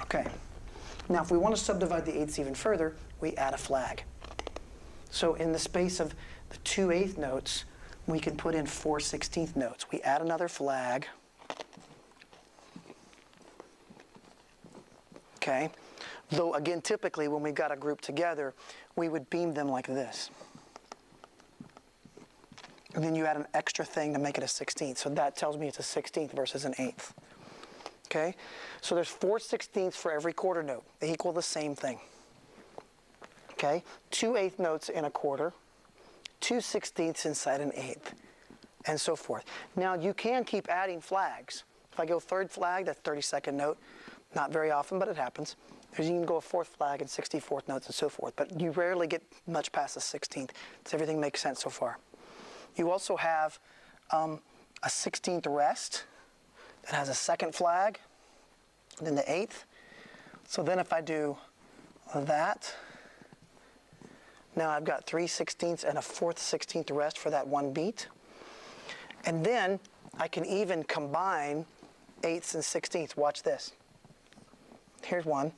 Okay. Now, if we want to subdivide the eighths even further, we add a flag. So in the space of the 2 eighth notes, we can put in 4 16th notes. We add another flag. Okay. Though, again, typically when we got a group together, we would beam them like this. And then you add an extra thing to make it a 16th. So that tells me it's a 16th versus an eighth. Okay? So there's 4 16ths for every quarter note. They equal the same thing. Okay? 2 eighth notes in a quarter, 2 16ths inside an eighth, and so forth. Now, you can keep adding flags. If I go third flag, that's 32nd note. Not very often, but it happens. You can go a fourth flag and 64th notes and so forth. But you rarely get much past the 16th. So everything makes sense so far. You also have a 16th rest that has a second flag, and then the eighth. So then if I do that, now I've got 3 16ths and a 4th 16th rest for that one beat. And then I can even combine eighths and 16ths. Watch this. Here's one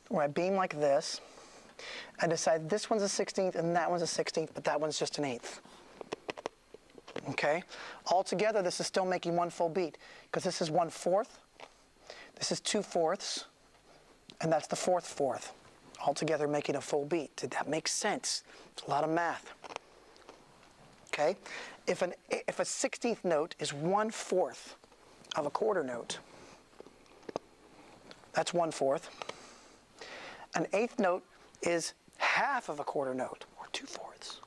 where I beam like this. I decide this one's a 16th and that one's a 16th, but that one's just an eighth. Okay? Altogether, this is still making one full beat because this is 1/4, this is 2/4, and that's the 4th fourth. Altogether making a full beat. Did that make sense? It's a lot of math. Okay? If a 16th note is 1/4 of a quarter note, that's 1/4. An eighth note is half of a quarter note, or 2/4.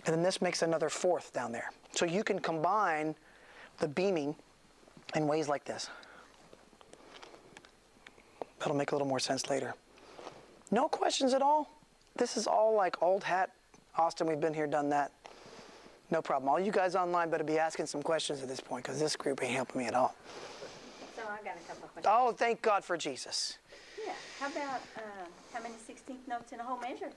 And then this makes another 4th down there. So you can combine the beaming in ways like this. That'll make a little more sense later. No questions at all? This is all like old hat. Austin, we've been here, done that. No problem. All you guys online better be asking some questions at this point because this group ain't helping me at all. So I got a couple of questions. Oh, thank God for Jesus. Yeah. How about how many 16th notes in a whole measure?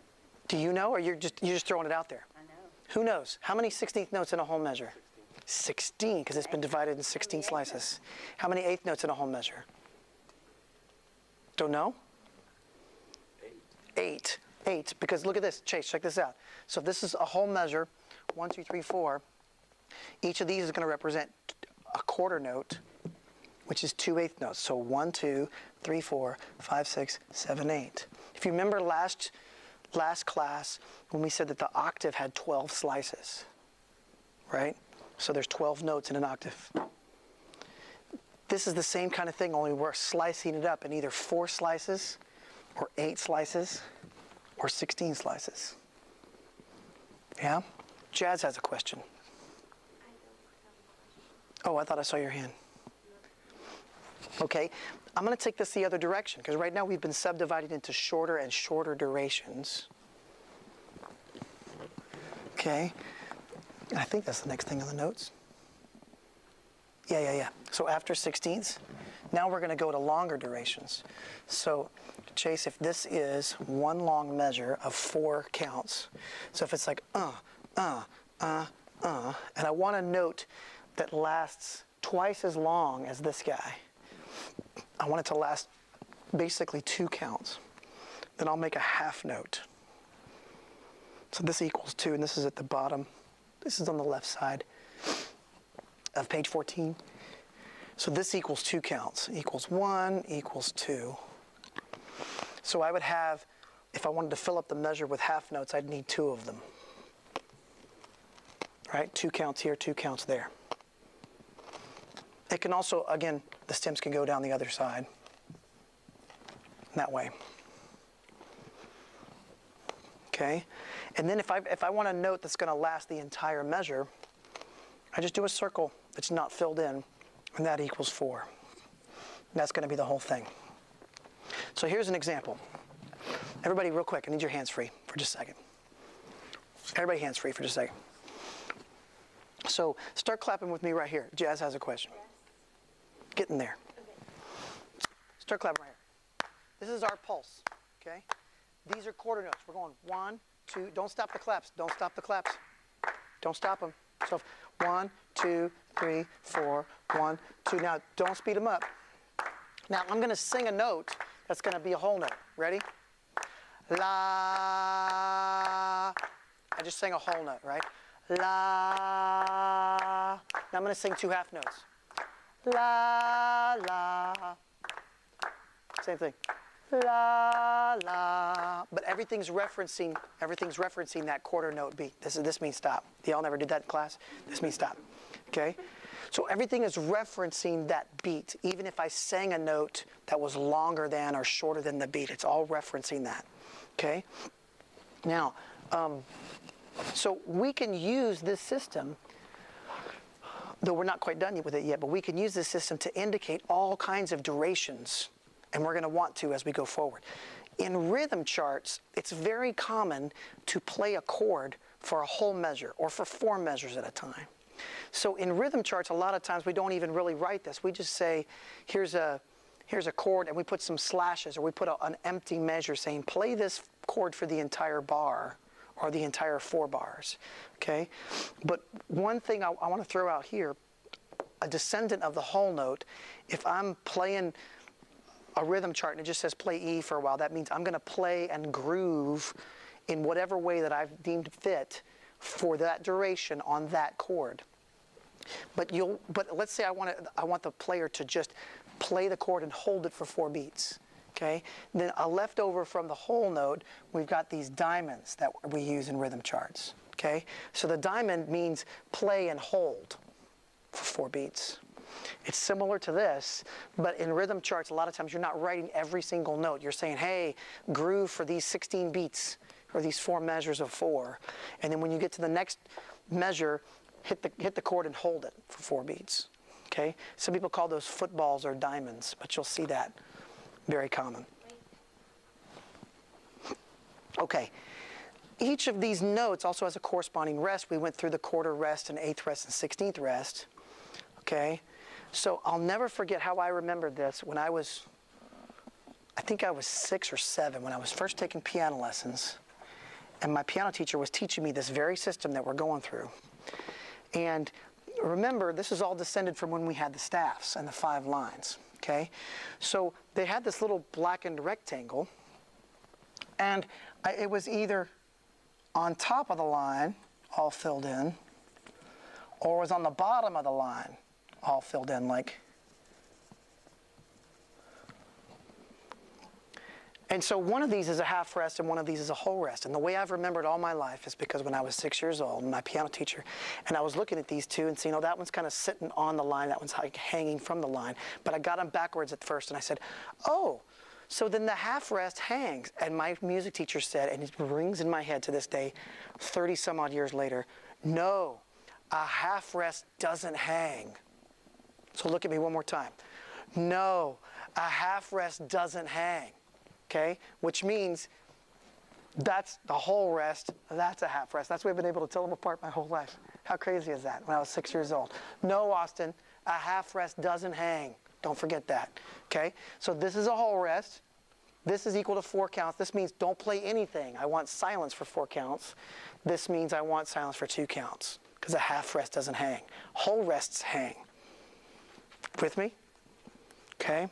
Do you know, or you're just throwing it out there? I know. Who knows? How many 16th notes in a whole measure? 16, because it's been divided in 16 slices. How many eighth notes in a whole measure? Don't know? 8. 8, because look at this. Chase, check this out. So this is a whole measure, 1, 2, 3, 4. Each of these is going to represent a quarter note, which is 2 eighth notes. So 1, 2, 3, 4, 5, 6, 7, 8. If you remember last class when we said that the octave had 12 slices, right? So there's 12 notes in an octave. This is the same kind of thing, only we're slicing it up in either 4 slices or 8 slices or 16 slices. Yeah? Jazz has a question. Oh, I thought I saw your hand. Okay, I'm going to take this the other direction because right now we've been subdividing into shorter and shorter durations. Okay, and I think that's the next thing on the notes. Yeah. So after 16ths, now we're going to go to longer durations. So, Chase, if this is one long measure of 4 counts, so if it's like and I want a note that lasts twice as long as this guy, I want it to last basically 2 counts. Then I'll make a half note. So this equals 2, and this is at the bottom. This is on the left side of page 14. So this equals 2 counts. Equals 1, equals 2. So I would have, if I wanted to fill up the measure with half notes, I'd need 2 of them. Right? 2 counts here, 2 counts there. It can also, again, the stems can go down the other side. That way. Okay? And then if I want a note that's going to last the entire measure, I just do a circle that's not filled in, and that equals 4. And that's going to be the whole thing. So here's an example. Everybody, real quick, I need your hands free for just a second. Everybody hands free for just a second. So start clapping with me right here. Jazz has a question. Get in there. Okay. Start clapping right here. This is our pulse, okay? These are quarter notes. We're going 1, 2. Don't stop the claps. Don't stop the claps. Don't stop them. So 1, 2, 3, 4, 1, 2. Now, don't speed them up. Now I'm going to sing a note that's going to be a whole note. Ready? La. I just sang a whole note, right? La. Now I'm going to sing 2 half notes. La, la. Same thing. La, la. But everything's referencing that quarter note beat. This means stop. Y'all never did that in class? This means stop. Okay? So everything is referencing that beat. Even if I sang a note that was longer than or shorter than the beat, it's all referencing that. Okay? Now, so we can use this system, though we're not quite done with it yet, but we can use this system to indicate all kinds of durations, and we're going to want to as we go forward. In rhythm charts, it's very common to play a chord for a whole measure or for 4 measures at a time. So in rhythm charts, a lot of times we don't even really write this. We just say, here's a chord, and we put some slashes, or we put an empty measure saying, play this chord for the entire bar or the entire 4 bars. Okay? But one thing I want to throw out here, a descendant of the whole note, if I'm playing a rhythm chart and it just says play E for a while, that means I'm going to play and groove in whatever way that I've deemed fit for that duration on that chord. But let's say I want the player to just play the chord and hold it for 4 beats. Okay? Then a leftover from the whole note, we've got these diamonds that we use in rhythm charts. Okay? So the diamond means play and hold for 4 beats. It's similar to this, but in rhythm charts, a lot of times you're not writing every single note. You're saying, hey, groove for these 16 beats, or these 4 measures of 4. And then when you get to the next measure, hit the chord and hold it for 4 beats. Okay? Some people call those footballs or diamonds, but you'll see that very common. Okay. Each of these notes also has a corresponding rest. We went through the quarter rest and 8th rest and 16th rest. Okay? So I'll never forget how I remembered this when I think I was 6 or 7 when I was first taking piano lessons. And my piano teacher was teaching me this very system that we're going through. And remember, this is all descended from when we had the staffs and the 5 lines. Okay? So they had this little blackened rectangle, and it was either on top of the line, all filled in, or it was on the bottom of the line, all filled in, like. And so one of these is a half rest and one of these is a whole rest. And the way I've remembered all my life is because when I was 6 years old, my piano teacher, and I was looking at these two and seeing, oh, that one's kind of sitting on the line, that one's like hanging from the line. But I got them backwards at first, and I said, oh, so then the half rest hangs. And my music teacher said, and it rings in my head to this day, 30 some odd years later, no, a half rest doesn't hang. So look at me one more time. No, a half rest doesn't hang. Okay? Which means that's the whole rest, that's a half rest. That's the way I've been able to tell them apart my whole life. How crazy is that when I was 6 years old? No, Austin, a half rest doesn't hang. Don't forget that. Okay? So this is a whole rest. This is equal to 4 counts. This means don't play anything. I want silence for 4 counts. This means I want silence for 2 counts because a half rest doesn't hang. Whole rests hang. With me? Okay?